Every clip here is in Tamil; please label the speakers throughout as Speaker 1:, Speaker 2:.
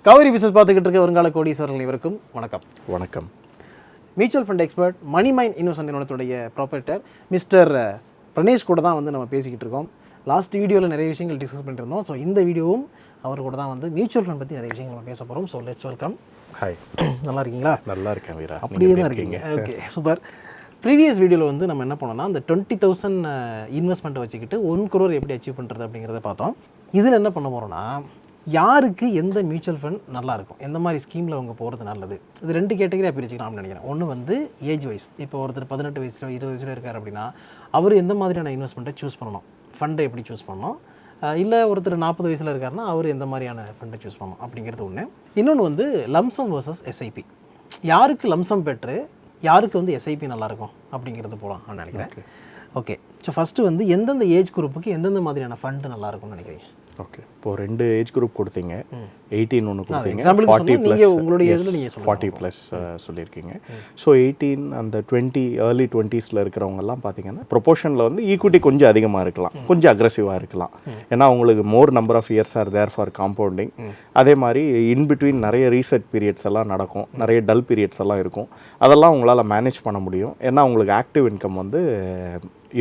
Speaker 1: கௌரி பிசினஸ் பார்த்துக்கிட்டு இருக்க வருங்கால கோடீஸ்வரர்கள் இவருக்கும் வணக்கம்.
Speaker 2: வணக்கம்.
Speaker 1: மியூச்சுவல் ஃபண்ட் எக்ஸ்பர்ட் மணி மைண்ட் இன்வெஸ்ட்மெண்ட் நிறுவனத்துடைய ப்ராப்பர்ட்டர் மிஸ்டர் பிரணேஷ் கூட தான் நம்ம பேசிக்கிட்டு இருக்கோம். லாஸ்ட் வீடியோவில் நிறைய விஷயங்கள் டிஸ்கஸ் பண்ணிட்டு இருந்தோம். ஸோ இந்த வீடியோவும் அவர் கூட தான் மியூச்சுவல் ஃபண்ட் பற்றி நிறைய விஷயங்கள் நம்ம பேச போகிறோம். So let's welcome.
Speaker 2: ஹாய்,
Speaker 1: நல்லா இருக்கீங்களா?
Speaker 2: நல்லா இருக்கேன் வீரா.
Speaker 1: அப்படியே தான் இருக்கீங்க. Okay, super. ப்ரீவியஸ் வீடியோவில் நம்ம என்ன பண்ணோம்னா அந்த 20,000 இன்வெஸ்ட்மெண்ட்டை வச்சுக்கிட்டு 1 crore எப்படி அச்சீவ் பண்ணுறது அப்படிங்கிறத பார்த்தோம். இதில் என்ன பண்ண போகிறோன்னா, யாருக்கு எந்த மியூச்சுவல் ஃபண்ட் நல்லாயிருக்கும், எந்த மாதிரி ஸ்கீமில் அவங்க போகிறது நல்லது, இது 2 கேட்டகரியாக பிரிச்சுக்கலாம்னு நினைக்கிறேன். ஒன்று ஏஜ் வைஸ், இப்போ ஒருத்தர் 18 வயசுல 20 வயசுல இருக்கார் அப்படின்னா அவர் எந்த மாதிரியான இன்வெஸ்ட்மெண்ட்டை சூஸ் பண்ணணும், ஃபண்டை எப்படி சூஸ் பண்ணணும். இல்லை ஒருத்தர் 40 வயசில் இருக்காருன்னா அவர் எந்த மாதிரியான ஃபண்டை சூஸ் பண்ணணும் அப்படிங்கிறது ஒன்று. இன்னொன்று லம்சம் வர்சஸ் எஸ்ஐபி, யாருக்கு லம்சம் பெற்று யாருக்கு எஸ்ஐபி நல்லாயிருக்கும் அப்படிங்கிறது போகலாம் நினைக்கிறேன். ஓகே, ஸோ ஃபஸ்ட்டு எந்தெந்த ஏஜ் குரூப்புக்கு எந்தெந்த மாதிரியான ஃபண்டு நல்லாயிருக்கும்னு நினைக்கிறீங்க?
Speaker 2: ஓகே, இப்போது 2 ஏஜ் குரூப் கொடுத்தீங்க. 18 ஒன்று கொடுத்தீங்க, 40+ சொல்லியிருக்கீங்க. ஸோ 18 அந்த 20 ஏர்லி 20ஸ்ல இருக்கிறவங்கலாம் பார்த்தீங்கன்னா ப்ரொபோர்ஷனில் ஈக்விட்டி கொஞ்சம் அதிகமாக இருக்கலாம், கொஞ்சம் அக்ரெசிவாக இருக்கலாம். ஏன்னா அவங்களுக்கு more number of years are there for compounding. அதே மாதிரி இன்பிட்வீன் நிறைய ரீசெட் பீரியட்ஸ் எல்லாம் நடக்கும், நிறைய டல் பீரியட்ஸ் எல்லாம் இருக்கும். அதெல்லாம் அவங்களால மேனேஜ் பண்ண முடியும். ஏன்னா அவங்களுக்கு ஆக்டிவ் இன்கம்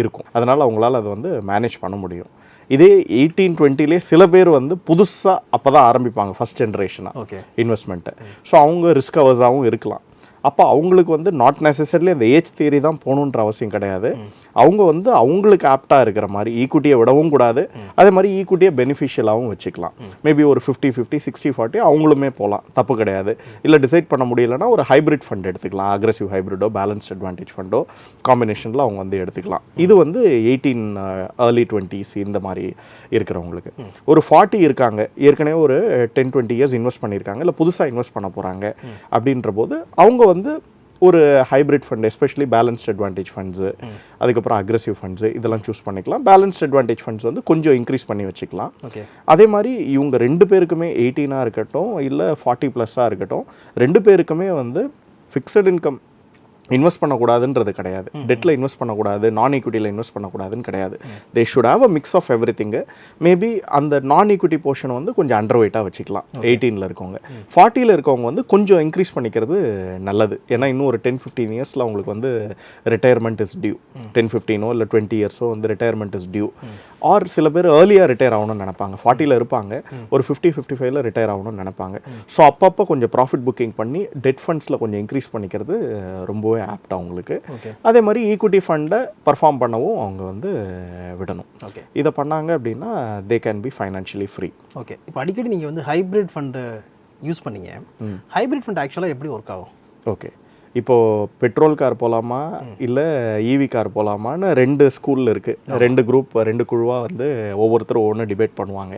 Speaker 2: இருக்கும். அதனால் அவங்களால அதை மேனேஜ் பண்ண முடியும். இதே 18-20லே சில பேர் புதுசாக அப்போ தான் ஆரம்பிப்பாங்க, ஃபஸ்ட் ஜென்ரேஷனாக இன்வெஸ்ட்மெண்ட்டை. ஸோ அவங்க ரிஸ்க் அவர்ஸாகவும் இருக்கலாம். அப்போ அவங்களுக்கு நாட் நெசசரிலி அந்த ஏஜ் தியரி தான் போகணுன்ற அவசியம் கிடையாது. அவங்க அவங்களுக்கு ஆப்டாக இருக்கிற மாதிரி ஈக்குட்டியை விடவும் கூடாது, அதே மாதிரி ஈக்குட்டியை பெனிஃபிஷியலாகவும் வச்சுக்கலாம். மேபி ஒரு 50-50 60-40 அவங்களுமே போகலாம், தப்பு கிடையாது. இல்லை டிசைட் பண்ண முடியலைன்னா ஒரு ஹைப்ரிட் ஃபண்ட் எடுத்துக்கலாம், அக்ரெசிவ் ஹைப்ரிடோ பேலன்ஸ்ட் அட்வான்டேஜ் ஃபண்டோ காம்பினேஷனில் அவங்க எடுத்துக்கலாம். இது 18 ஏர்லி 20s இந்த மாதிரி இருக்கிறவங்களுக்கு. ஒரு 40 இருக்காங்க, ஏற்கனவே ஒரு 10-20 இயர்ஸ் இன்வெஸ்ட் பண்ணியிருக்காங்க, இல்லை புதுசாக இன்வெஸ்ட் பண்ண போகிறாங்க அப்படின்ற போது அவங்க ஒரு hybrid fund, especially balanced advantage funds, அதுக்கப்புறம் அக்ரெசிவ் ஃபண்ட்ஸு இதெல்லாம் சூஸ் பண்ணிக்கலாம். பேலன்ஸ்ட் அட்வான்டேஜ் ஃபண்ட்ஸ் கொஞ்சம் இன்க்ரீஸ் பண்ணி வச்சுக்கலாம். அதே மாதிரி இவங்க 2 பேருக்குமே 18 இருக்கட்டும் இல்லை 40+ இருக்கட்டும், 2 பேருக்குமே ஃபிக்ஸட் இன்கம் இன்வெஸ்ட் பண்ணக்கூடாதுன்றது கிடையாது, டெட்டில் இன்வெஸ்ட் பண்ணக்கூடாது, நான் ஈக்விட்டியில் இன்வெஸ்ட் பண்ணக்கூடாதுன்னு கிடையாது. They should have a mix of everything. Maybe அந்த நான் ஈக்விட்டி போர்ஷனை கொஞ்சம் அண்டர் வெயிட்டாக வச்சுக்கலாம் 18ல் இருக்கவங்க. 40ல் இருக்கவங்க கொஞ்சம் இன்க்ரீஸ் பண்ணிக்கிறது நல்லது. ஏன்னா இன்னும் ஒரு 10-15 இயர்ஸில் அவங்களுக்கு ரிட்டையர்மெண்ட் இஸ் டியூ. 10-15 இல்லை 20 இயர்ஸோ ரிட்டையர்மெண்ட் இஸ் டியூ. ஆர் சில பேர் ஏர்லியாக ரிட்டையர் ஆகணும்னு நினைப்பாங்க, 40ல் இருப்பாங்க, ஒரு 50-55ல் ரிட்டையர் ஆகணும்னு நினைப்பாங்க. ஸோ அப்பப்போ கொஞ்சம் ப்ராஃபிட் புக்கிங் பண்ணி டெட் ஃபண்ட்ஸில் கொஞ்சம் இன்க்ரீஸ் பண்ணிக்கிறது ரொம்ப ஆப்டா உங்களுக்கு. அதே மாதிரி ஈக்விட்டி ஃபண்டை பர்ஃபார்ம் பண்ணவும் அவங்க விடணும். இதை பண்ணாங்க அப்படின்னா they can be financially free.
Speaker 1: Okay, இப்போ அடிக்கடி நீங்கள் ஹைப்ரிட் ஃபண்டு யூஸ் பண்ணீங்க. ஹைப்ரிட் ஃபண்ட் ஆக்சுவலாக எப்படி ஒர்க் ஆகும்?
Speaker 2: ஓகே, இப்போது பெட்ரோல் கார் போகலாமா இல்லை ஈவி கார் போகலாமான்னு 2 ஸ்கூலில் இருக்குது. 2 குரூப், 2 குழுவாக ஒவ்வொருத்தரும் ஒவ்வொன்று டிபேட் பண்ணுவாங்க.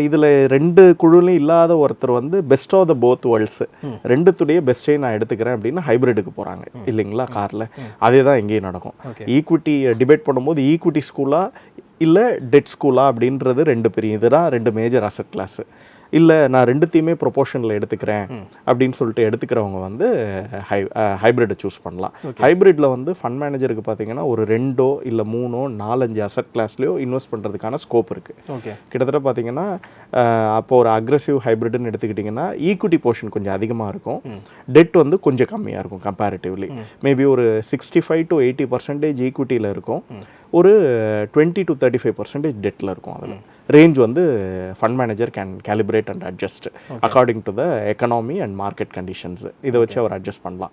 Speaker 2: இதில் 2 குழுலையும் இல்லாத ஒருத்தர் பெஸ்ட் ஆஃப் த போத் வேர்ல்ட்ஸு, 2த்துடைய பெஸ்ட்டே நான் எடுத்துக்கிறேன் அப்படின்னு ஹைப்ரிட்டுக்கு போகிறாங்க இல்லைங்களா காரில். அதே தான் எங்கேயும் நடக்கும். ஈக்விட்டி டிபேட் பண்ணும்போது ஈக்விட்டி ஸ்கூலா இல்லை டெட் ஸ்கூலா அப்படின்றது 2 பெரிய, இதுதான் 2 மேஜர் அசட் கிளாஸு. இல்லை நான் 2த்தையுமே ப்ரொபோர்ஷனில் எடுத்துக்கிறேன் அப்படின்னு சொல்லிட்டு எடுத்துக்கிறவங்க ஹைப்ரிட்டை சூஸ் பண்ணலாம். ஹைப்ரிட்டில் ஃபண்ட் மேனேஜருக்கு பார்த்தீங்கன்னா ஒரு 2 இல்லை 3 4-5 அசட் கிளாஸ்லையோ இன்வெஸ்ட் பண்ணுறதுக்கான ஸ்கோப் இருக்குது. கிட்டத்தட்ட பார்த்தீங்கன்னா அப்போ ஒரு அக்ரெசிவ் ஹைப்ரிட்னு எடுத்துக்கிட்டிங்கன்னா ஈக்விட்டி போர்ஷன் கொஞ்சம் அதிகமாக இருக்கும், டெட் கொஞ்சம் கம்மியாக இருக்கும் கம்பேரிட்டிவ்லி. மேபி ஒரு 65-80% ஈக்விட்டியில் இருக்கும், ஒரு 20-35% டெட்டில் இருக்கும். அதில் range fund manager can calibrate and adjust according to the economy and market conditions. இதை வச்சு அவர் அட்ஜஸ்ட் பண்ணலாம்.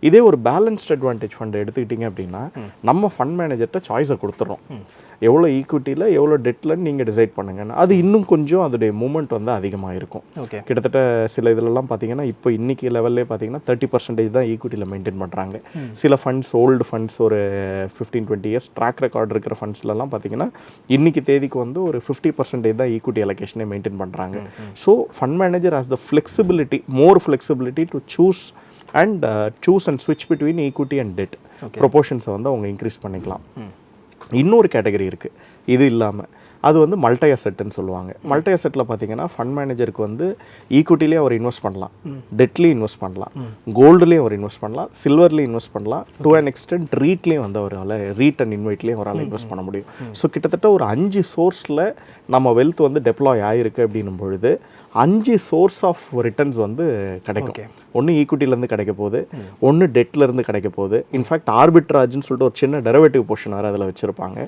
Speaker 2: இதே ஒரு பேலன்ஸ்ட் அட்வான்டேஜ் ஃபண்ட் எடுத்துக்கிட்டிங்க அப்படின்னா நம்ம ஃபண்ட் மேனேஜர்கிட்ட சாய்ஸை கொடுத்துட்றோம், எவ்வளோ ஈக்விட்டியில் எவ்வளோ டெட்லன்னு நீங்கள் டிசைட் பண்ணுங்கன்னா அது இன்னும் கொஞ்சம் அதோடைய மூமெண்ட் அதிகமாக இருக்கும். கிட்டத்தட்ட சில இதிலலாம் பார்த்தீங்கன்னா இப்போ இன்றைக்கி லெவல்லே பார்த்தீங்கன்னா 30% தான் ஈக்விட்டியில் மெயின்டைன் பண்ணுறாங்க. சில ஃபண்ட்ஸ், ஓல்டு ஃபண்ட்ஸ், ஒரு 15-20 இயர்ஸ் ட்ராக் ரெக்கார்ட் இருக்கிற ஃபண்ட்ஸ்லாம் பார்த்தீங்கன்னா இன்றைக்கி தேதிக்கு ஒரு 50% தான் ஈக்விட்டி அலோகேஷனே மெயின்டைன் பண்ணுறாங்க. So fund manager has the flexibility, more flexibility to choose and ஸ்விட்ச் பிட்வீன் ஈக்விட்டி அண்ட் டெட் ப்ரொபோர்ஷன்ஸை அவங்க இன்க்ரீஸ் பண்ணிக்கலாம். இன்னொரு கேட்டகரி இருக்குது இது இல்லாமல், அது வந்து மல்டி அசெட்னு சொல்லுவாங்க. மல்டி அசெட்டில் பார்த்தீங்கன்னா ஃபண்ட் மேனேஜருக்கு வந்து ஈக்விட்டிலே அவர் இன்வெஸ்ட் பண்ணலாம், டெட்லேயும் இன்வெஸ்ட் பண்ணலாம், கோல்டுலேயும் அவர் இன்வெஸ்ட் பண்ணலாம், சில்வர்லேயும் இன்வெஸ்ட் பண்ணலாம், டு அன் எக்ஸ்டென்ட் ரீட்லேயும் வந்து அவரால் ரீட் அண்ட் இன்வைட்லேயும் அவரால் இன்வெஸ்ட் பண்ண முடியும். ஸோ கிட்டத்தட்ட ஒரு 5 சோர்ஸில் நம்ம வெல்த் வந்து டெப்ளாய் ஆகிருக்கு அப்படின்னும் பொழுது 5 சோர்ஸ் ஆஃப் ரிட்டர்ன்ஸ் வந்து கிடைக்கும். ஒன்று ஈக்விட்டிலேருந்து கிடைக்க போகுது, ஒன்று டெட்லேருந்து கிடைக்க போகுது. இன்ஃபேக்ட் ஆர்பிட்ராஜ்னு சொல்லிட்டு ஒரு சின்ன டெரிவேட்டிவ் போர்ஷன் வேறு அதில் வச்சுருப்பாங்க.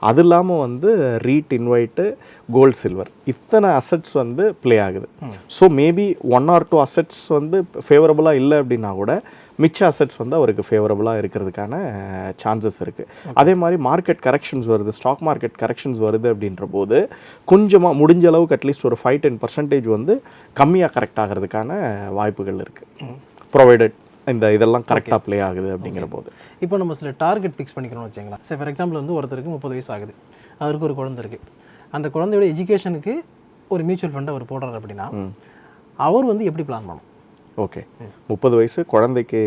Speaker 2: அது இல்லாமல் வந்து ரீட், இன்வைட்டு, கோல்டு, சில்வர் இத்தனை அசெட்ஸ் வந்து ப்ளே ஆகுது. ஸோ மேபி 1 or 2 அசெட்ஸ் வந்து ஃபேவரபுளாக இல்லை அப்படின்னா கூட மிச்ச அசெட்ஸ் வந்து அவருக்கு ஃபேவரபுளாக இருக்கிறதுக்கான சான்சஸ் இருக்குது. அதே மாதிரி மார்க்கெட் கரெக்ஷன்ஸ் வருது, ஸ்டாக் மார்க்கெட் கரெக்ஷன்ஸ் வருது அப்படின்ற போது கொஞ்சமாக முடிஞ்ச அளவுக்கு அட்லீஸ்ட் ஒரு 5-10% வந்து கம்மியாக கரெக்ட் ஆகிறதுக்கான வாய்ப்புகள் இருக்குது, ப்ரொவைடட் இந்த இதெல்லாம் கரெக்டாக ப்ளே ஆகுது அப்படிங்கிற போது.
Speaker 1: இப்போ நம்ம சில டார்கெட் ஃபிக்ஸ் பண்ணிக்கிறோம்னு வச்சுங்களேன். சரி, ஃபார் எக்ஸாம்பிள் வந்து ஒருத்தருக்கு 30 வயசு ஆகுது, அவருக்கு ஒரு குழந்தை இருக்குது. அந்த குழந்தையோட எஜுகேஷனுக்கு ஒரு மியூச்சுவல் ஃபண்டை அவர் போடுறாரு அப்படின்னா அவர் வந்து எப்படி பிளான் பண்ணணும்?
Speaker 2: ஓகே, 30 வயசு குழந்தைக்கு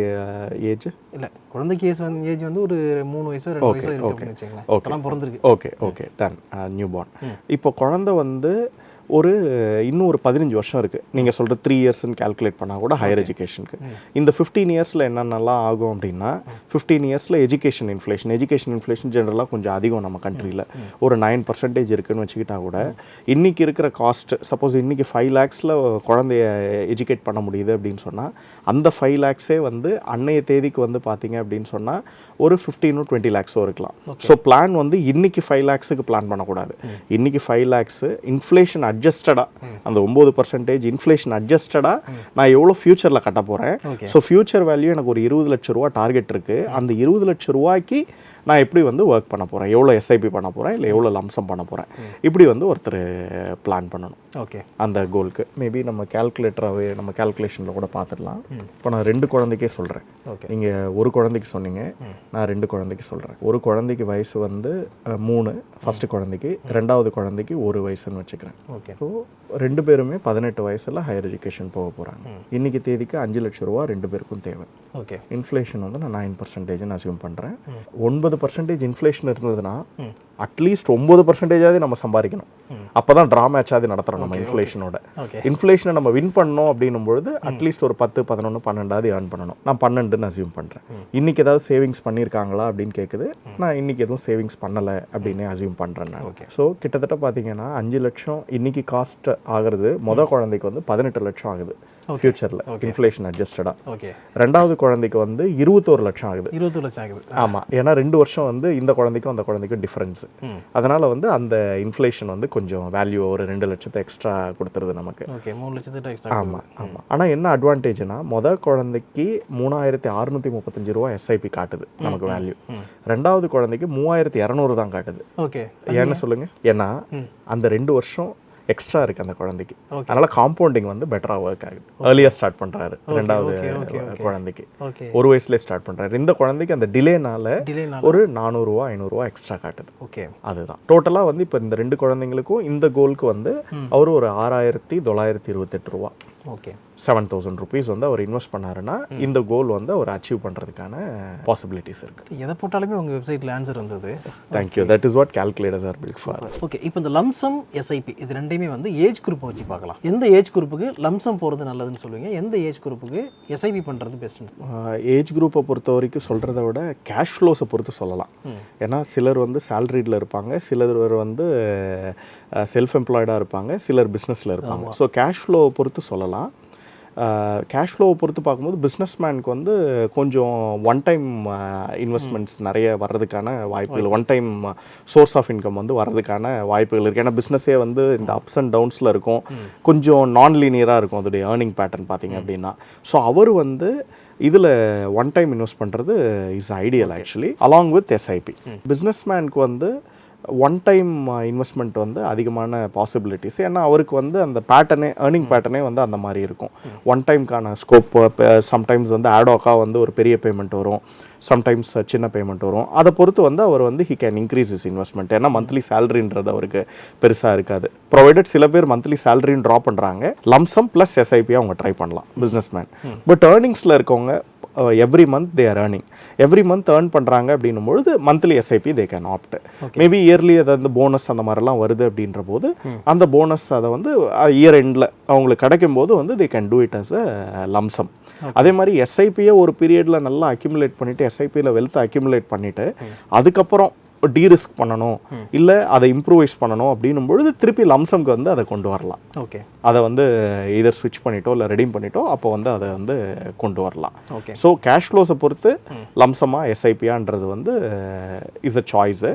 Speaker 2: ஏஜ்
Speaker 1: இல்லை, குழந்தைக்கு ஏஜ் வந்து ஒரு 3 வயசு 2 வயசு இருக்குன்னு வச்சுங்களேன். ஓகே, பிறந்திருக்கு.
Speaker 2: Okay done, new born. இப்போ குழந்தை வந்து ஒரு இன்னும் ஒரு 15 வருஷம் இருக்குது. நீங்கள் சொல்கிற 3 இயர்ஸ்ன்னு கால்குலேட் பண்ணால் கூட ஹையர் எஜுகேஷனுக்கு. இந்த 15 இயர்ஸில் என்னென்னலாம் ஆகும் அப்படின்னா 15 இயர்ஸில் எஜுகேஷன் இன்ஃப்ளேஷன் ஜென்ரலாக கொஞ்சம் அதிகம் நம்ம கண்ட்ரியில். ஒரு 9% இருக்குதுன்னு வச்சுக்கிட்டா கூட இன்றைக்கி இருக்கிற காஸ்ட், சப்போஸ் இன்றைக்கி 5 lakhஸில் குழந்தைய எஜுகேட் பண்ண முடியுது அப்படின்னு சொன்னால் அந்த 5 lakhஸே வந்து அன்னைய தேதிக்கு வந்து பார்த்தீங்க அப்படின்னு சொன்னால் ஒரு 15 or 20 lakhஸோ இருக்கலாம். ஸோ பிளான் வந்து இன்றைக்கி 5 lakhஸுக்கு பிளான் பண்ணக்கூடாது. இன்றைக்கி 5 lakhஸு இன்ஃப்ளேஷன் அட்ஜஸ்டடாக, அந்த 9% இன்ஃப்ளேஷன் அட்ஜஸ்டடாக நான் எவ்வளோ ஃபியூச்சரில் கட்ட போகிறேன். ஸோ ஃபியூச்சர் வேல்யூ எனக்கு ஒரு 20 லட்ச ரூபா டார்கெட் இருக்குது. அந்த 20 லட்ச ரூபாய்க்கு நான் எப்படி வந்து ஒர்க் பண்ண போகிறேன், எவ்வளோ எஸ்ஐபி பண்ண போகிறேன், இல்லை எவ்வளோ லம்சம் பண்ண போகிறேன், இப்படி வந்து ஒருத்தர் பிளான் பண்ணணும். ஓகே, அந்த கோலுக்கு மேபி நம்ம கால்குலேட்டராகவே நம்ம கால்குலேஷனில் கூட பார்த்துடலாம். இப்போ நான் 2 குழந்தைக்கே சொல்கிறேன். ஓகே, நீங்கள் ஒரு குழந்தைக்கு சொன்னீங்க, நான் 2 குழந்தைக்கு சொல்கிறேன். ஒரு குழந்தைக்கு வயசு வந்து 3, ஃபஸ்ட்டு குழந்தைக்கு, 2வது குழந்தைக்கு 1 வயசுன்னு வச்சுக்கிறேன். ஓகே, ஸோ 2 பேருமே 18 வயசில் ஹையர் எஜுகேஷன் போக போகிறாங்க. இன்றைக்கி தேதிக்கு 5 லட்ச ரூபா 2 பேருக்கும் தேவை. ஓகே, இன்ஃப்ளேஷன் வந்து நான் 9% அசியூம் பண்ணுறேன். 9% இன்ஃப்ளேஷன் இருந்ததுன்னா அட்லீஸ்ட் 9%ஆவது நம்ம சம்பாதிக்கணும். அப்போ தான் ட்ரா மேட்சாவது நடத்துகிறோம் நம்ம இன்ஃப்ளேஷனோட. இன்ஃப்ளேஷனை நம்ம வின் பண்ணோம் அப்படின்னும் பொழுது அட்லீஸ்ட் ஒரு 10, 11, 12ஆவது ஏர்ன் பண்ணணும். நான் 12ன்னு அசியூம் பண்ணுறேன். இன்றைக்கி ஏதாவது சேவிங்ஸ் பண்ணியிருக்காங்களா அப்படின்னு கேட்குது. நான் இன்றைக்கி எதுவும் சேவிங்ஸ் பண்ணலை அப்படின்னு அசியூம் பண்ணுறேன் நான். ஸோ கிட்டத்தட்ட பார்த்தீங்கன்னா 5 லட்சம் இன்றைக்கி காஸ்ட் ஆகிறது. குழந்தைக்கு வந்து 18 லட்சம் ஆகுது ஃபியூச்சரில், இன்ஃப்ளேஷன் அட்ஜஸ்டடாக. ஓகே, 2வது குழந்தைக்கு வந்து 21 லட்சம் ஆகுது. 21 லட்சம் ஆகுது. ஆமாம், ஏன்னா 2 வருஷம் வந்து இந்த குழந்தைக்கும் அந்த குழந்தைக்கும் டிஃப்ரென்ஸ். அதனால் வந்து அந்த இன்ஃப்ளேஷன் வந்து கொஞ்சம் வேல்யூ ஒரு 2 லட்சத்தை எக்ஸ்ட்ரா கொடுத்துருது நமக்கு. ஓகே, 3 லட்சத்துக்கு எக்ஸ்ட்ரா. ஆமாம். ஆனால் என்ன அட்வான்டேஜ்னா குழந்தைக்கு 3635 ரூபா எஸ்ஐபி காட்டுது நமக்கு வேல்யூ. 2வது குழந்தைக்கு 3200 தான் காட்டுது. ஓகே, ஏன்னு சொல்லுங்க. ஏன்னா அந்த 2 வருஷம் எக்ஸ்ட்ரா இருக்குது அந்த குழந்தைக்கு. அதனால காம்பவுண்டிங் வந்து பெட்டராக ஒர்க் ஆகுது. ஏர்லியாக ஸ்டார்ட் பண்ணுறாரு 2வது குழந்தைக்கு, 1 வயசுலேயே ஸ்டார்ட் பண்ணுறாரு. இந்த குழந்தைக்கு அந்த டிலேனால ஒரு 400 ரூபா 500 ரூபா எக்ஸ்ட்ரா காட்டுது. ஓகே, அதுதான் டோட்டலாக வந்து இப்போ இந்த 2 குழந்தைங்களுக்கும் இந்த கோலுக்கு வந்து அவர் ஒரு 6928 ரூபா, ஓகே, 7000 rupees வந்து அவர் இன்வெஸ்ட் பண்ணாருன்னா இந்த கோல் வந்து அவர் அச்சீவ் பண்ணுறதுக்கான பாசிபிலிட்டிஸ் இருக்குது.
Speaker 1: எதை போட்டாலுமே உங்கள் வெப்சைட்டில் ஆன்சர் வந்தது.
Speaker 2: Thank you, that is what calculators are built for.
Speaker 1: Okay, இப்போ இந்த லம்சம் எஸ்ஐபி இது ரெண்டையுமே வந்து ஏஜ் குரூப்பை வச்சு பார்க்கலாம். எந்த ஏஜ் குரூப்புக்கு லம்சம் போகிறது நல்லதுன்னு சொல்லுவீங்க, எந்த ஏஜ் குரூப்புக்கு எஸ்ஐபி பண்ணுறது பெஸ்ட்டுன்னு?
Speaker 2: ஏஜ் குரூப்பை பொறுத்த வரைக்கும் சொல்கிறத விட கேஷ் ஃப்ளோஸை பொறுத்து சொல்லலாம். ஏன்னா சிலர் வந்து சேலரியில் இருப்பாங்க, சிலர் வந்து செல்ஃப் எம்ப்ளாய்டாக இருப்பாங்க, சிலர் பிஸ்னஸில் இருப்பாங்க. ஸோ கேஷ் ஃப்ளோவை பொறுத்து சொல்லலாம். கேஷ் ஃப்ளோவை பொறுத்து பார்க்கும்போது பிஸ்னஸ் மேனுக்கு வந்து கொஞ்சம் ஒன் டைம் இன்வெஸ்ட்மெண்ட்ஸ் நிறைய வர்றதுக்கான வாய்ப்புகள், one time source of income வந்து வர்றதுக்கான வாய்ப்புகள் இருக்குது. ஏன்னா பிஸ்னஸே வந்து இந்த அப்ஸ் அண்ட் டவுன்ஸில் இருக்கும், கொஞ்சம் நான் லீனியராக இருக்கும் அதோடைய ஏர்னிங் பேட்டர்ன் பார்த்தீங்க அப்படின்னா. ஸோ அவர் வந்து இதில் ஒன் டைம் இன்வெஸ்ட் பண்ணுறது is ideal actually, along with SIP. Business மேனுக்கு வந்து ஒன் டைம் இன்வெஸ்ட்மெண்ட் வந்து அதிகமான பாசிபிலிட்டிஸ். ஏன்னா அவருக்கு வந்து அந்த பேட்டர்னே, ஏர்னிங் பேட்டர்னே வந்து அந்த மாதிரி இருக்கும். ஒன் டைம்க்கான ஸ்கோப், சம்டைம்ஸ் வந்து ஆடாக்காக வந்து ஒரு பெரிய பேமெண்ட் வரும், சம்டைம்ஸ் சின்ன பேமெண்ட் வரும். அதை பொறுத்து வந்து அவர் வந்து he can increase is investment. ஏன்னா மந்த்லி சேலரின்றது அவருக்கு பெருசாக இருக்காது. ப்ரொவைடட் சில பேர் மந்த்லி சேலரின்னு ட்ரா பண்ணுறாங்க, லம்சம் ப்ளஸ் எஸ்ஐபி அவங்க ட்ரை பண்ணலாம் பிஸ்னஸ் மேன். பட் ஏர்னிங்ஸில் இருக்கவங்க every month they are earning, every month earn பண்ணுறாங்க அப்படின்னும் பொழுது monthly SIP they can opt. Maybe yearly அதாவது போனஸ் அந்த மாதிரிலாம் வருது அப்படின்ற போது அந்த போனஸ் அதை வந்து இயர் எண்டில் அவங்களுக்கு கிடைக்கும் போது வந்து they can do it as a lump sum. அதே மாதிரி எஸ்ஐபியை ஒரு பீரியடில் நல்லா அக்யூமுலேட் பண்ணிவிட்டு எஸ்ஐபியில் வெல்த்தை அக்யூமுலேட் பண்ணிவிட்டு அதுக்கப்புறம் டீரிஸ்க் பண்ணணும் இல்லை அதை இம்ப்ரூவைஸ் பண்ணணும் அப்படின்னும் பொழுது திருப்பி லம்சம்க்கு வந்து அதை கொண்டு வரலாம்.
Speaker 1: ஓகே,
Speaker 2: அதை வந்து இதர் ஸ்விட்ச் பண்ணிட்டோ இல்லை ரெடீம் பண்ணிட்டோ அப்போ வந்து அதை வந்து கொண்டு வரலாம்.
Speaker 1: ஓகே.
Speaker 2: ஸோ கேஷ் ஃப்ளோஸை பொறுத்து லம்சமாக எஸ்ஐபியான்றது வந்து இஸ் அ சாய்ஸு.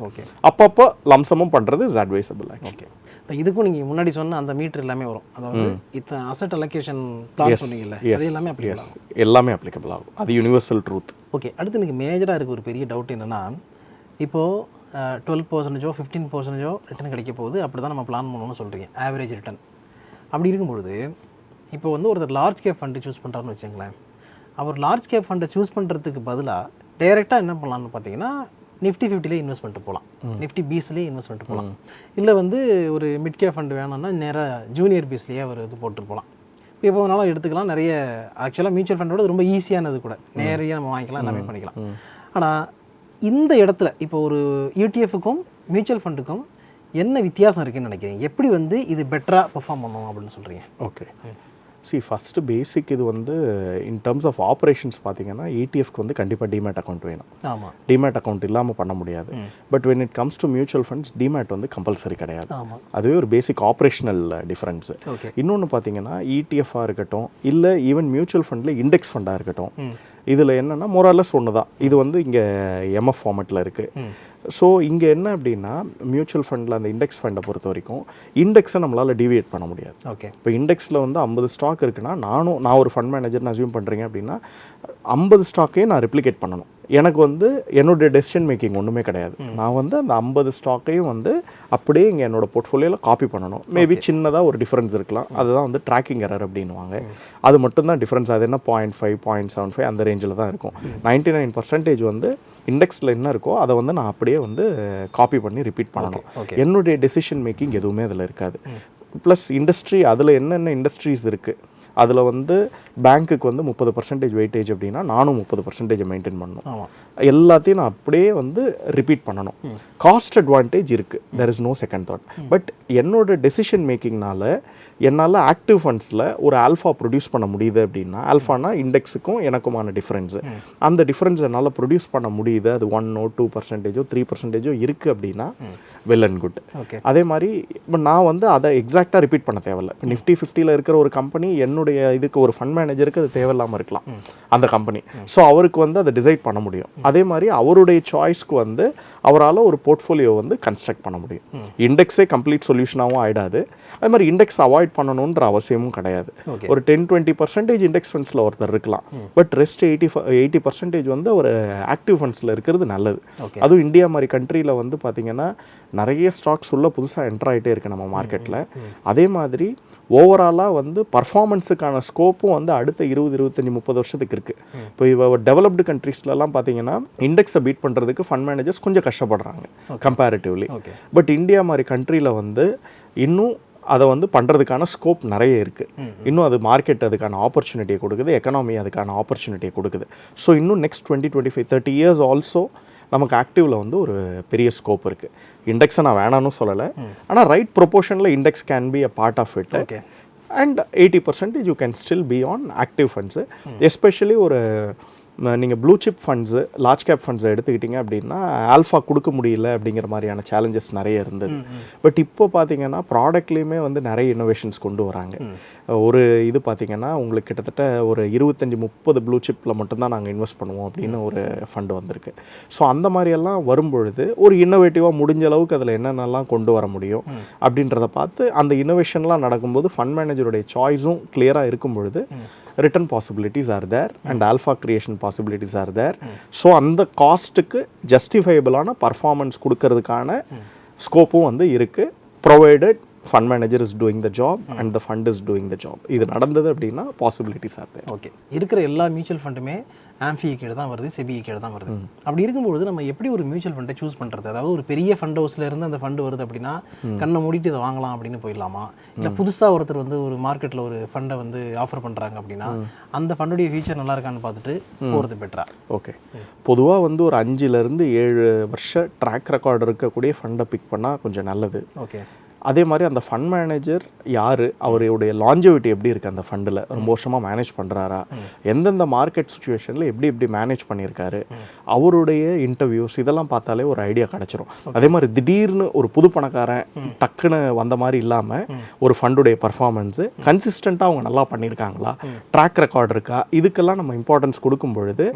Speaker 2: அப்பப்போ லம்சமும் பண்ணுறது இஸ் அட்வைசபிள்.
Speaker 1: ஓகே, இப்போ இதுக்கும் நீங்கள் முன்னாடி சொன்ன அந்த மீட்டர் எல்லாமே வரும், அதாவது இத்தனை அசெட் அலோகேஷன் பிளான் சொன்னீங்கல்ல, அது எல்லாமே அப்ளிகபிள் ஆகும்.
Speaker 2: எல்லாமே அப்ளிகபிள் ஆகும், அது யூனிவர்சல் ட்ரூத்.
Speaker 1: ஓகே, அடுத்து எனக்கு மேஜராக இருக்க ஒரு பெரிய டவுட் என்னென்னா, இப்போது 12% 15% ரிட்டர்ன் கிடைக்க போகுது, அப்படி தான் நம்ம பிளான் பண்ணணும்னு சொல்கிறீங்க, ஆவரேஜ் ரிட்டர்ன். அப்படி இருக்கும்பொழுது இப்போ வந்து ஒருத்தர் லார்ஜ் கேப் ஃபண்டு சூஸ் பண்ணுறாருன்னு வச்சுங்களேன், அவர் லார்ஜ் கேப் ஃபண்டை சூஸ் பண்ணுறதுக்கு பதிலாக டைரெக்டாக என்ன பண்ணலான்னு பார்த்தீங்கன்னா நிஃப்டி 50லே இன்வெஸ்ட் பண்ணிட்டு போகலாம், நிஃப்டி பீஸ்லேயே இன்வெஸ்ட் பண்ணிட்டு போகலாம். இல்லை வந்து ஒரு மிட் கேப் ஃபண்டு வேணும்னா நேராக ஜூனியர் பீஸ்லேயே அவர் இது போட்டுட்டு போகலாம். இப்போ வேணாலும் எடுத்துக்கலாம். நிறைய ஆக்சுவலாக மியூச்சுவல் ஃபண்டோட ரொம்ப ஈஸியானது கூட, நேரடியாக நம்ம வாங்கிக்கலாம், எல்லாமே பண்ணிக்கலாம். ஆனால் இந்த இடத்துல இப்போ ஒரு யூடிஎஃப்க்கும் மியூச்சுவல் ஃபண்டுக்கும் என்ன வித்தியாசம் இருக்குன்னு நினைக்கிறீங்க? எப்படி வந்து இது பெட்டராக பெர்ஃபார்ம் பண்ணணும் அப்படின்னு சொல்கிறீங்க?
Speaker 2: ஓகே, ஃபஸ்ட்டு பேசிக் இது வந்து இன் டர்ம்ஸ் ஆஃப் ஆப்ரேஷன்ஸ் பார்த்தீங்கன்னா இடிஎஃப்க்கு வந்து கண்டிப்பாக டிமேட் அக்கௌண்ட் வேணும்.
Speaker 1: ஆமாம்,
Speaker 2: டிமேட் அக்கௌண்ட் இல்லாமல் பண்ண முடியாது. But when it comes to mutual funds demat வந்து கம்பல்சரி கிடையாது. அதுவே ஒரு பேசிக் ஆப்ரேஷனல் டிஃப்ரென்ஸு. இன்னொன்று பார்த்தீங்கன்னா இடிஎஃபாக இருக்கட்டும் இல்லை ஈவன் மியூச்சுவல் ஃபண்டில் இண்டெக்ஸ் ஃபண்டாக இருக்கட்டும், இதில் என்னென்னா மொராலஸ் ஒன்று தான். இது வந்து இங்கே எம்எஃப் ஃபார்மெட்டில் இருக்குது. ஸோ இங்கே என்ன அப்படின்னா மியூச்சுவல் ஃபண்டில் அந்த இண்டெக்ஸ் ஃபண்டை பொறுத்த வரைக்கும் இண்டெக்ஸை நம்மளால் டிவியேட் பண்ண முடியாது.
Speaker 1: ஓகே,
Speaker 2: இப்போ இண்டெக்ஸில் வந்து 50 ஸ்டாக் இருக்குன்னா நான் ஒரு ஃபண்ட் மேனேஜர்னு அஸ்யூம் பண்ணுறீங்க அப்படின்னா 50 ஸ்டாக்கையும் நான் ரெப்ளிகேட் பண்ணணும். எனக்கு வந்து என்னுடைய டெசிஷன் மேக்கிங் ஒன்றுமே கிடையாது. நான் வந்து அந்த 50 ஸ்டாக்கையும் வந்து அப்படியே இங்கே என்னோடய போர்ட்ஃபோலியோவில் காப்பி பண்ணணும். மேபி சின்னதாக ஒரு டிஃப்ரென்ஸ் இருக்கலாம், அதுதான் வந்து ட்ராக்கிங் எரர் அப்படின்வாங்க. அது மட்டும்தான் டிஃப்ரென்ஸ். அது என்ன 0.5 0.75 அந்த ரேஞ்சில் தான் இருக்கும். 99% வந்து இண்டெக்ஸில் என்ன இருக்கோ அதை வந்து நான் அப்படியே வந்து காப்பி பண்ணி ரிப்பீட் பண்ணணும். என்னுடைய டெசிஷன் மேக்கிங் எதுவுமே அதில் இருக்காது. ப்ளஸ் இண்டஸ்ட்ரி, அதில் என்னென்ன இண்டஸ்ட்ரீஸ் இருக்குது, அதில் வந்து பேங்க்குக்கு வந்து 30% வெயிட்டேஜ் அப்படின்னா நானும் 30% மெயின்டைன் பண்ணணும். எல்லாத்தையும் நான் அப்படியே வந்து ரிப்பீட் பண்ணணும். காஸ்ட் அட்வான்டேஜ் இருக்குது, there is no second thought. But என்னோட டெசிஷன் மேக்கிங்னால என்னால் ஆக்டிவ் ஃபண்ட்ஸில் ஒரு ஆல்ஃபா ப்ரொடியூஸ் பண்ண முடியுது அப்படின்னா, ஆல்ஃபானா இண்டெக்ஸுக்கும் எனக்குமான டிஃப்ரென்ஸு, அந்த டிஃப்ரென்ஸ் என்னால் ப்ரொடியூஸ் பண்ண முடியுது. அது 1 or 2% 3% இருக்குது அப்படின்னா வெல் அண்ட் குட். அதே மாதிரி இப்போ நான் வந்து அதை எக்ஸாக்டாக ரிப்பீட் பண்ண தேவையில்லை. இப்போ நிஃப்டி 50ல் இருக்கிற ஒரு கம்பெனி என்னுடைய இதுக்கு ஒரு ஃபண்ட் மேனேஜருக்கு அது தேவையில்லாமல் இருக்கலாம் அந்த கம்பெனி. ஸோ அவருக்கு வந்து அதை டிசைட் பண்ண முடியும். அதே மாதிரி அவருடைய சாய்ஸ்க்கு வந்து அவரால் ஒரு போர்ட்ஃபோலியோ வந்து கன்ஸ்ட்ரக்ட் பண்ண முடியும். இண்டெக்ஸே கம்ப்ளீட் சொல்யூஷனாகவும் ஆகிடாது. அதே மாதிரி இண்டெக்ஸ் அவாய்ட் பண்ணணுன்ற அவசியமும் கிடையாது. ஒரு 10-20% இண்டெக்ஸ் ஃபண்ட்ஸில் ஒருத்தர் இருக்கலாம். பட் ரெஸ்ட் 80% வந்து ஒரு ஆக்டிவ் ஃபண்ட்ஸில் இருக்கிறது நல்லது. அதுவும் இந்தியா மாதிரி கண்ட்ரியில் வந்து பார்த்திங்கன்னா நிறைய ஸ்டாக்ஸ் உள்ள புதுசாக என்டர் ஆகிட்டே இருக்குது நம்ம மார்க்கெட்டில். அதே மாதிரி ஓவராலாக வந்து பர்ஃபார்மன்ஸுக்கான ஸ்கோப்பும் வந்து அடுத்த 20-25-30 வருஷத்துக்கு இருக்குது. இப்போ டெவலப்டு கண்ட்ரீஸ்லலாம் பார்த்தீங்கன்னா இண்டெக்ஸை பீட் பண்ணுறதுக்கு ஃபண்ட் மேனேஜர்ஸ் கொஞ்சம் கஷ்டப்படுறாங்க கம்பேரிட்டிவ்லி. பட் இந்தியா மாதிரி கண்ட்ரியில் வந்து இன்னும் அதை வந்து பண்ணுறதுக்கான ஸ்கோப் நிறைய இருக்குது. இன்னும் அது மார்க்கெட் அதுக்கான ஆப்பர்ச்சுனிட்டியை கொடுக்குது, எக்கனாமி அதுக்கான ஆப்பர்ச்சுனிட்டியை கொடுக்குது. ஸோ இன்னும் நெக்ஸ்ட் 20-25-30 இயர்ஸ் ஆல்சோ நமக்கு ஆக்டிவில் வந்து ஒரு பெரிய ஸ்கோப் இருக்குது. இண்டெக்ஸை நான் வேணான்னு சொல்லலை, ஆனால் ரைட் ப்ரொபோர்ஷனில் index can be a part of it. And 80% you can still be on active funds. Especially ஒரு நீங்கள் blue chip funds, large cap ஃபண்ட்ஸை எடுத்துக்கிட்டிங்க அப்படின்னா ஆல்ஃபா கொடுக்க முடியல அப்படிங்கிற மாதிரியான சேலஞ்சஸ் நிறைய இருந்தது. பட் இப்போ பார்த்தீங்கன்னா ப்ராடக்ட்லேயுமே வந்து நிறைய இன்னோவேஷன்ஸ் கொண்டு வராங்க. ஒரு இது பார்த்தீங்கன்னா உங்களுக்கு கிட்டத்தட்ட ஒரு 25-30 ப்ளூ சிப்பில் மட்டும்தான் நாங்கள் இன்வெஸ்ட் பண்ணுவோம் அப்படின்னு ஒரு ஃபண்டு வந்திருக்கு. ஸோ அந்த மாதிரியெல்லாம் வரும்பொழுது ஒரு இன்னோவேட்டிவாக முடிஞ்ச அளவுக்கு அதில் என்னென்னலாம் கொண்டு வர முடியும் அப்படின்றத பார்த்து அந்த இன்னோவேஷன்லாம் நடக்கும்போது ஃபண்ட் மேனேஜருடைய சாய்ஸும் கிளியராக இருக்கும் பொழுது return possibilities are there and alpha creation possibilities are there. So அந்த காஸ்ட்டுக்கு ஜஸ்டிஃபைபிளான பர்ஃபார்மன்ஸ் கொடுக்கறதுக்கான ஸ்கோப்பும் வந்து இருக்குது, provided fund manager is doing the job and the fund is doing the job. இது நடந்தது அப்படின்னா பாசிபிலிட்டிஸ் ஆர் தேர்.
Speaker 1: ஓகே, இருக்கிற எல்லா மியூச்சுவல் ஃபண்டுமே ஆம்ஃபி கீழே தான் வருது, செபி கீழே தான் வருது. அப்படி இருக்கும்போது நம்ம எப்படி ஒரு மியூச்சுவல் ஃபண்டை சூஸ் பண்ணுறது? அதாவது ஒரு பெரிய ஃபண்ட் ஹவுஸில் இருந்து அந்த ஃபண்டு வருது அப்படின்னா கண்ணை மூடிட்டு இதை வாங்கலாம் அப்படின்னு போயிடலாமா? இல்லை புதுசாக ஒருத்தர் வந்து ஒரு மார்க்கெட்டில் ஒரு ஃபண்டை வந்து ஆஃபர் பண்ணுறாங்க அப்படின்னா அந்த ஃபண்டுடைய ஃபியூச்சர் நல்லா இருக்கான்னு பார்த்துட்டு போகிறது பெட்டரா?
Speaker 2: ஓகே, பொதுவாக வந்து ஒரு 5-7 வருஷம் ட்ராக் ரெக்கார்டு இருக்கக்கூடிய ஃபண்டை பிக் பண்ணால் கொஞ்சம் நல்லது.
Speaker 1: ஓகே,
Speaker 2: அதே மாதிரி அந்த ஃபண்ட் மேனேஜர் யார், அவருடைய லாஞ்சவிட்டி எப்படி இருக்குது, அந்த ஃபண்டில் ரொம்ப வருஷமாக மேனேஜ் பண்ணுறாரா, எந்தெந்த மார்க்கெட் சுச்சுவேஷனில் எப்படி மேனேஜ் பண்ணியிருக்காரு, அவருடைய இன்டர்வியூஸ் இதெல்லாம் பார்த்தாலே ஒரு ஐடியா கிடச்சிரும். அதே மாதிரி திடீர்னு ஒரு புது பணக்காரன் டக்குன்னு வந்த மாதிரி இல்லாமல் ஒரு ஃபண்டுடைய பர்ஃபார்மன்ஸு கன்சிஸ்டண்ட்டாக அவங்க நல்லா பண்ணியிருக்காங்களா, ட்ராக் ரெக்கார்டு இருக்கா, இதுக்கெல்லாம் நம்ம இம்பார்ட்டன்ஸ் கொடுக்கும் பொழுது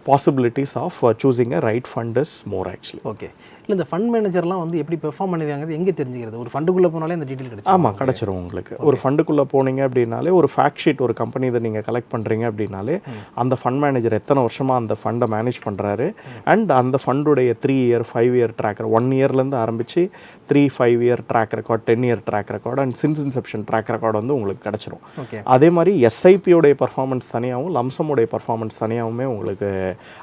Speaker 2: possibilities of choosing a right fund is more actually.
Speaker 1: Okay, இல்லை இந்த ஃபண்ட் மேனேஜர்லாம் வந்து எப்படி பெர்ஃபார்ம் பண்ணிருக்காங்க எங்கே தெரிஞ்சுக்கிறது? ஒரு ஃபண்டுக்குள்ளே போனாலே அந்த டீட்டெயில் கிடைக்கும்.
Speaker 2: ஆமாம், கிடச்சிரும் உங்களுக்கு. ஒரு ஃபண்டுக்குள்ளே போனீங்க அப்படின்னாலே ஒரு ஃபேக்ட் ஷீட் ஒரு கம்பெனி இதை நீங்கள் கலெக்ட் பண்ணுறீங்க அப்படின்னாலே அந்த ஃபண்ட் மேனேஜர் எத்தனை வருஷமாக அந்த ஃபண்டை மேனேஜ் பண்ணுறாரு அண்ட் அந்த ஃபண்டுடைய 3 இயர் 5 இயர் ட்ராக்கர் 1 இயர்லேருந்து ஆரம்பித்து 3-5 year track record 10 year track record and since inception track record வந்து உங்களுக்கு கிடச்சிரும். அதே மாதிரி எஸ்ஐபியோடைய பர்ஃபார்மன்ஸ் தனியாகவும் லம்சமுடைய பர்ஃபார்மன்ஸ் தனியாகவுமே உங்களுக்கு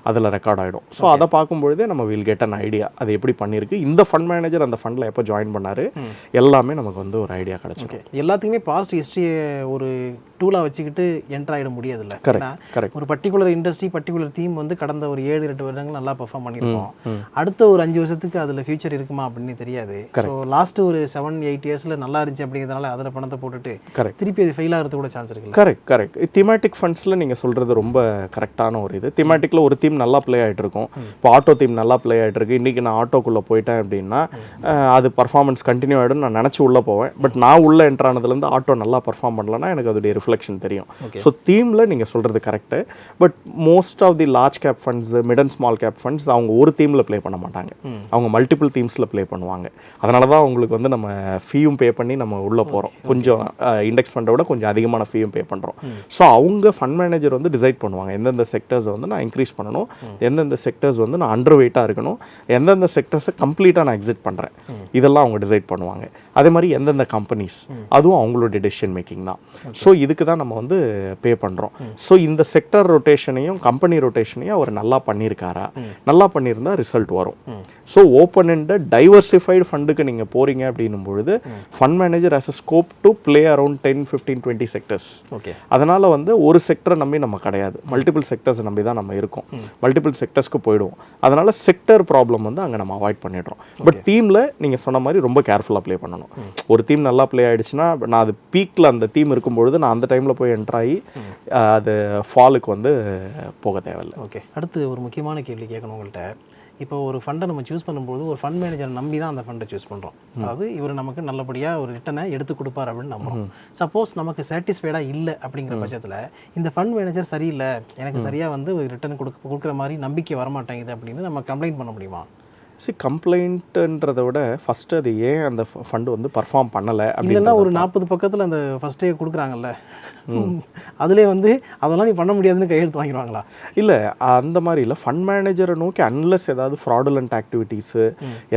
Speaker 2: அதில் ரெக்கார்ட் ஆகிடும். ஸோ அதை பார்க்கும்பொழுதே நம்ம வில் கெட் அன் ஐடியா அது எப்படி பண்ணியிருக்கு, இந்த ஃபண்ட் மேனேஜர் அந்த ஃபண்டில் எப்போ ஜாயின் பண்ணார், எல்லாமே நமக்கு வந்து ஒரு ஐடியா கிடச்சிருக்கு.
Speaker 1: எல்லாத்துக்குமே பாஸ்ட் ஹிஸ்ட்ரியை ஒரு டூலாக வச்சுக்கிட்டு என்டர் ஆகிட முடியாதுல்ல.
Speaker 2: கரெக்ட்.
Speaker 1: ஒரு பர்டிகுலர் இண்டஸ்ட்ரி பர்டிகுலர் தீம் வந்து கடந்த ஒரு 7-8 வருடங்கள் நல்லா பெர்ஃபார்ம் பண்ணியிருக்கோம். அடுத்த ஒரு 5 வருஷத்துக்கு அதில் ஃபியூச்சர் இருக்குமா அப்படின்னு தெரியாது. ஸோ லாஸ்ட் ஒரு 7-8 இயர்ஸில் நல்லா இருந்துச்சு அப்படிங்கிறதுனால அதில் பணத்தை போட்டுட்டு திருப்பி அது ஃபெயில் ஆகிறது கூட சான்ஸ் இருக்குல்ல.
Speaker 2: கரெக்ட். திமேட்டிக் ஃபண்ட்ஸில் நீங்கள் சொல்கிறது ரொம்ப கரெக்டான ஒரு இது. திமேட்டிக்கில் ஒரு தீம் நல்லா ப்ளே ஆகிட்டு இருக்கும். இப்போ ஆட்டோ தீம் நல்லா ப்ளே ஆகிட்டு இருக்கு. இன்றைக்கி நான் ஆட்டோக்குள்ளே போயிட்டேன் அப்படின்னா அது பர்ஃபார்மன்ஸ் கண்டினியூ ஆகிடும் நான் நினச்சி உள்ளே போவேன். பட் நான் உள்ளே என்ட்ரு ஆனதுலேருந்து ஆட்டோ நல்லா பர்ஃபார்ம் பண்ணலன்னா எனக்கு அதோடைய ரிஃப்ளெக்ஷன் தெரியும். ஸோ தீமில் நீங்கள் சொல்கிறது correct. But most of the large cap funds mid and small cap funds அவங்க ஒரு தீமில் ப்ளே பண்ண மாட்டாங்க, அவங்க மல்டிபிள் தீம்ஸில் ப்ளே பண்ணுவாங்க. அதனால தான் அவங்களுக்கு வந்து நம்ம ஃபீயும் பே பண்ணி நம்ம உள்ளே போகிறோம். கொஞ்சம் இண்டெக்ஸ் ஃபண்டை விட கொஞ்சம் அதிகமான ஃபீயும் பே பண்ணுறோம். ஸோ அவங்க ஃபண்ட் மேனேஜர் வந்து டிசைட் பண்ணுவாங்க எந்தெந்த செக்டர்ஸ் வந்து நான் இன்க்ரீஸ் பண்ணணும், எந்தெந்த செக்டர்ஸ் வந்து நான் அண்டர் வெயிட்டாக இருக்கணும், எந்தெந்த செக்டர்ஸை கம்ப்ளீட்டாக நான் எக்ஸிட் பண்ணுறேன், இதெல்லாம் அவங்க டிசைட் பண்ணுவாங்க. அதே மாதிரி எந்தெந்த கம்பெனிஸ் அதுவும் அவங்களுடைய டெசிஷன் மேக்கிங் தான். ஸோ இதுக்கு தான் நம்ம வந்து பே பண்ணுறோம். ஸோ இந்த செக்டர் ரொட்டேஷனையும் கம்பெனி ரொட்டேஷனையும் அவர் நல்லா பண்ணியிருக்காரா, நல்லா பண்ணியிருந்தா ரிசல்ட் வரும். ஸோ ஓப்பன் எண்டட் டைவர்சிஃபைடு ஃபண்டுக்கு நீங்கள் போகிறீங்க அப்படின்னும் பொழுது fund manager has a scope to play around 10-15-20 sectors. Okay, அதனால் வந்து ஒரு செக்டரை நம்பி நம்ம கிடையாது, மல்டிபிள் செக்டர்ஸை நம்பி தான் நம்ம இருக்கோம். மல்டிபிள் செக்டர்ஸ்க்கு போயிடுவோம். அதனால் செக்டர் ப்ராப்ளம் வந்து அங்கே நம்ம அவாய்ட் பண்ணிடுறோம். பட் தீமில் நீங்கள் சொன்ன மாதிரி ரொம்ப கேர்ஃபுல்லாக ப்ளே பண்ணணும். ஒரு தீம் நல்லா ப்ளே ஆகிடுச்சுன்னா நான் அது பீக்கில் அந்த தீம் இருக்கும்பொழுது நான் அந்த டைமில் போய் என்ட்ராகி அது ஃபாலுக்கு வந்து போக தேவையில்லை.
Speaker 1: ஓகே, அடுத்து ஒரு முக்கியமான கேள்வி கேட்கணும் உங்கள்கிட்ட. இப்போ ஒரு ஃபண்டை நம்ம சூஸ் பண்ணும்போது ஒரு ஃபண்ட் மேனேஜரை நம்பி தான் அந்த ஃபண்டை சூஸ் பண்ணுறோம். அதாவது இவர் நமக்கு நல்லபடியாக ஒரு ரிட்டனை எடுத்து கொடுப்பார் அப்படின்னு நம்புறோம். சப்போஸ் நமக்கு சாட்டிஸ்ஃபைடாக இல்லை அப்படிங்கிற பட்சத்தில் இந்த ஃபண்ட் மேனேஜர் சரியில்லை, எனக்கு சரியாக வந்து ஒரு ரிட்டர்ன் கொடுக்குற மாதிரி நம்பிக்கை வரமாட்டேங்குது அப்படின்னு நம்ம கம்ப்ளைண்ட் பண்ண முடியுமா?
Speaker 2: கம்ப்ளைண்ட்டுன்றதை விட ஃபஸ்ட்டு அது ஏன் அந்த ஃபண்டு வந்து பர்ஃபார்ம் பண்ணலை
Speaker 1: அப்படின்னா ஒரு 40 பக்கத்தில் அந்த ஃபஸ்ட்டே கொடுக்குறாங்கல்ல, அதுலேயே வந்து அதெல்லாம் நீ பண்ண முடியாதுன்னு கையெழுத்து வாங்கிடுவாங்களா?
Speaker 2: இல்லை, அந்த மாதிரி இல்லை. ஃபண்ட் மேனேஜரை நோக்கி அன்லெஸ் ஏதாவது ஃப்ராடுலண்ட் ஆக்டிவிட்டீஸு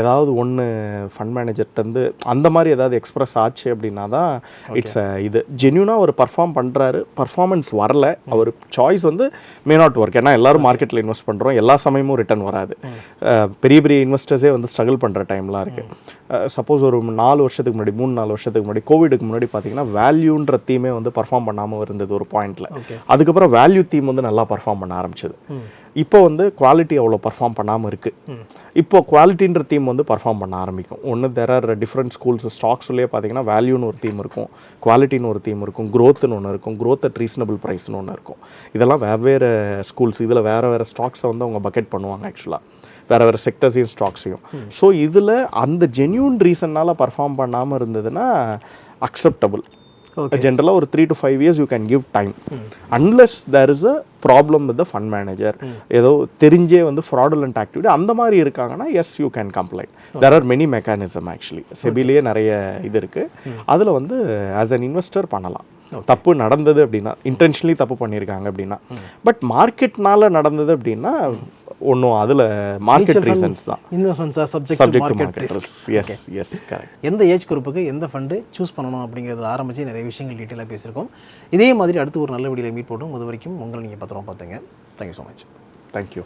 Speaker 2: ஏதாவது ஒன்று ஃபண்ட் மேனேஜர்கிட்டருந்து அந்த மாதிரி ஏதாவது எக்ஸ்ப்ரெஸ் ஆச்சு அப்படின்னா தான் இட்ஸ் இது ஜென்யூனாக அவர் பர்ஃபார்ம் பண்ணுறாரு, பர்ஃபார்மன்ஸ் வரல, அவர் சாய்ஸ் வந்து மே நாட் ஒர்க். ஏன்னா எல்லோரும் மார்க்கெட்டில் இன்வெஸ்ட் பண்ணுறோம், எல்லா சமயமும் ரிட்டர்ன் வராது. பெரிய பெரிய இன்வெஸ்டர்ஸே வந்து ஸ்ட்ரகிள் பண்ணுற டைம்லாம் இருக்குது. சப்போஸ் ஒரு 4 வருஷத்துக்கு முன்னாடி 3-4 வருஷத்துக்கு முன்னாடி கோவிடுக்கு முன்னாடி பார்த்தீங்கன்னா வேல்யூன்ற தீமே வந்து பர்ஃபார்ம் பண்ணாமல் இருந்தது ஒரு பாயிண்டில். அதுக்கப்புறம் வேல்யூ தீம் வந்து நல்லா பர்ஃபார்ம் பண்ண ஆரம்பிச்சது. இப்போ வந்து குவாலிட்டி அவ்வளோ பர்ஃபார்ம் பண்ணாமல் இருக்குது. இப்போ குவாலிட்டின்ற தீம் வந்து பர்ஃபார்ம் பண்ண ஆரம்பிக்கும். ஒன்று தெர் ஆர் டிஃப்ரெண்ட் ஸ்கூல்ஸ். ஸ்டாக்ஸ்லேயே பார்த்தீங்கன்னா வேல்யூன்னு ஒரு தீம் இருக்கும், குவாலிட்டின்னு ஒரு தீம் இருக்கும், க்ரோத்துன்னு ஒன்று இருக்கும், க்ரோத் அட் ரீசனபிள் ப்ரைஸ்னு ஒன்று இருக்கும். இதெல்லாம் வெவ்வேறு ஸ்கூல்ஸ். இதில் வேறு ஸ்டாக்ஸை வந்து அவங்க பக்கெட் பண்ணுவாங்க ஆக்சுவலாக, வேறு செக்டர்ஸையும் ஸ்டாக்ஸையும். ஸோ இதில் அந்த ஜென்யூன் ரீசன்னால் பர்ஃபார்ம் பண்ணாமல் இருந்ததுன்னா அக்செப்டபுள். ஜென்ரலாக ஒரு 3 to 5 years you can give time unless there is a problem with the fund manager. ஏதோ தெரிஞ்சே வந்து ஃப்ராடுலண்ட் ஆக்டிவிட்டி அந்த மாதிரி இருக்காங்கன்னா yes you can complaint. There are many mechanism actually. செபிலேயே நிறைய இது இருக்குது. அதில் வந்து ஆஸ் அன் இன்வெஸ்டர் பண்ணலாம். தப்பு நடந்தது அப்படின்னா, இன்டென்ஷனலி தப்பு பண்ணியிருக்காங்க அப்படின்னா. பட் மார்க்கெட்னால நடந்தது அப்படின்னா ஒன்றும் அதில் மார்க்கெட் ரீசன்ஸ் தான்.
Speaker 1: Investments R subject to market risk.
Speaker 2: Yes correct.
Speaker 1: எந்த ஏஜ் குரூப்புக்கு எந்த ஃபண்டு சூஸ் பண்ணணும் அப்படிங்கிறது ஆரம்பித்து நிறைய விஷயங்கள் டீட்டெயிலாக பேசியிருக்கோம். இதே மாதிரி அடுத்து ஒரு நல்ல வீடியோவில் மீட் போட்டும். அது வரைக்கும் உங்களை நீங்கள் பத்திரமா பார்த்துங்க. Thank you so much.
Speaker 2: தேங்க்யூ.